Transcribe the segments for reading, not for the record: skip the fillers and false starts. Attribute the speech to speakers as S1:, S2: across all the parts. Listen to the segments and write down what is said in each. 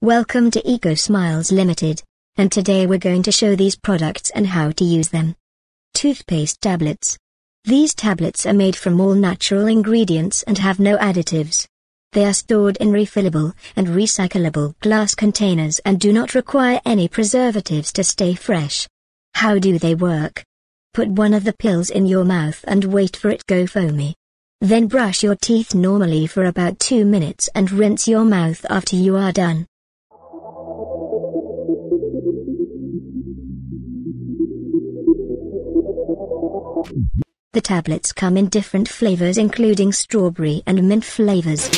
S1: Welcome to eco-smles Limited, and today we're going to show these products and how to use them. Toothpaste tablets. These tablets are made from all natural ingredients and have no additives. They are stored in refillable and recyclable glass containers and do not require any preservatives to stay fresh. How do they work? Put one of the pills in your mouth and wait for it go foamy. Then brush your teeth normally for about 2 minutes and rinse your mouth after you are done. The tablets come in different flavors including strawberry and mint flavors.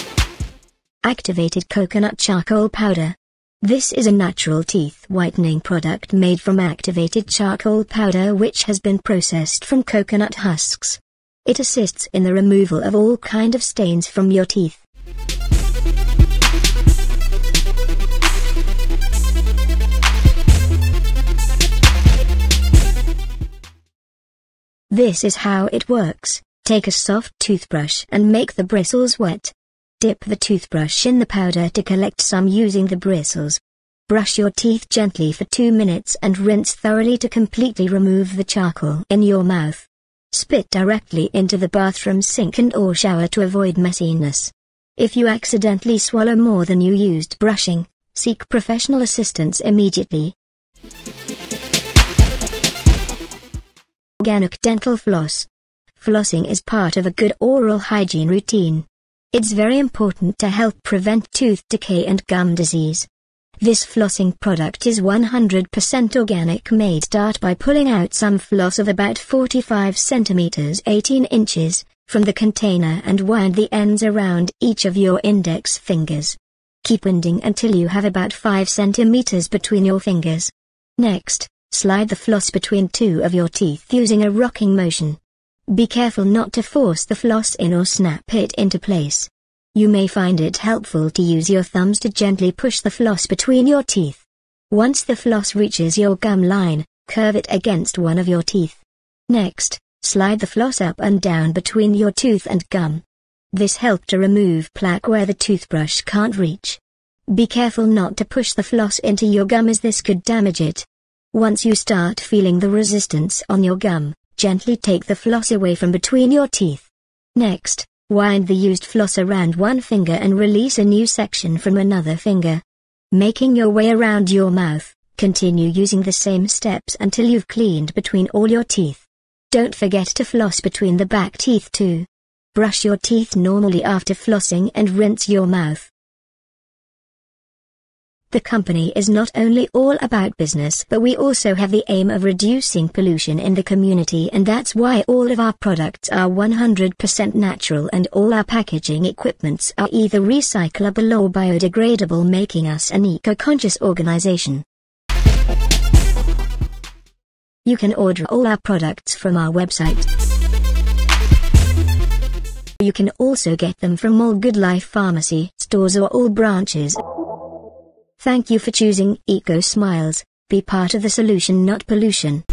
S1: Activated coconut charcoal powder. This is a natural teeth whitening product made from activated charcoal powder which has been processed from coconut husks. It assists in the removal of all kind of stains from your teeth. This is how it works. Take a soft toothbrush and make the bristles wet. Dip the toothbrush in the powder to collect some using the bristles. Brush your teeth gently for 2 minutes and rinse thoroughly to completely remove the charcoal in your mouth. Spit directly into the bathroom sink and or shower to avoid messiness. If you accidentally swallow more than you used brushing, seek professional assistance immediately. Organic dental floss. Flossing is part of a good oral hygiene routine. It's very important to help prevent tooth decay and gum disease. This flossing product is 100% organic, made. Start by pulling out some floss of about 45 centimeters 18 inches from the container and wind the ends around each of your index fingers. Keep winding until you have about 5 centimeters between your fingers. Next, slide the floss between 2 of your teeth using a rocking motion. Be careful not to force the floss in or snap it into place. You may find it helpful to use your thumbs to gently push the floss between your teeth. Once the floss reaches your gum line, curve it against one of your teeth. Next, slide the floss up and down between your tooth and gum. This helps to remove plaque where the toothbrush can't reach. Be careful not to push the floss into your gum as this could damage it. Once you start feeling the resistance on your gum, gently take the floss away from between your teeth. Next, wind the used floss around one finger and release a new section from another finger. Making your way around your mouth, continue using the same steps until you've cleaned between all your teeth. Don't forget to floss between the back teeth too. Brush your teeth normally after flossing and rinse your mouth. The company is not only all about business, but we also have the aim of reducing pollution in the community, and that's why all of our products are 100% natural and all our packaging equipments are either recyclable or biodegradable, making us an eco-conscious organization. You can order all our products from our website. You can also get them from all Goodlife Pharmacy stores or all branches. Thank you for choosing eco-smles. Be part of the solution, not pollution.